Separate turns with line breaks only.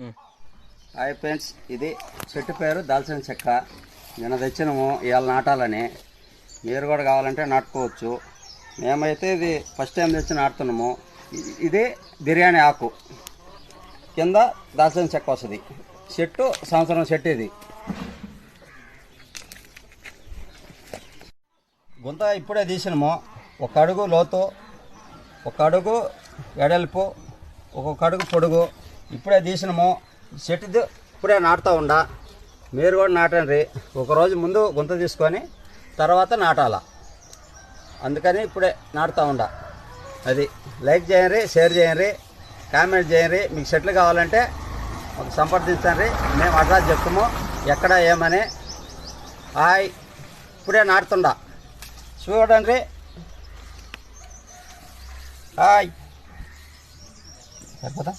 Hi friends, ఇది చెట్టు పేరు దాల్చిన చెక్క. నిన్న తెచ్చినాము, ఇవాళ నాటాలని. మీరు కూడా కావాలంటే నాటుకోవచ్చు. మేమైతే ఇది ఫస్ట్ టైం తెచ్చి నాటుతున్నాము. ఇది బిర్యానీ ఆకు కింద దాల్చిన చెక్క వస్తుంది. చెట్టు సంవత్సరం చెట్టు. ఇది గుంత ఇప్పుడే తీసినాము. ఒక అడుగు లోతు, ఒక అడుగు ఎడల్పు, ఒక్కొక్క అడుగు పొడుగు ఇప్పుడే తీసినాము. చెట్టు ఇప్పుడే నాటుతూ ఉండా. మీరు కూడా నాటండి. ఒకరోజు ముందు గుంత తీసుకొని తర్వాత నాటాల. అందుకని ఇప్పుడే నాటుతూ ఉండా. అది లైక్ చేయండి, షేర్ చేయండి, కామెంట్ చేయండి. మీకు చెట్లు కావాలంటే ఒక సంప్రదించండి. మేము అడ్రస్ చెప్తాము ఎక్కడ ఏమని. హాయ్, ఇప్పుడే నాటుతుండా, చూడండి. హాయ్, సరిపోతా.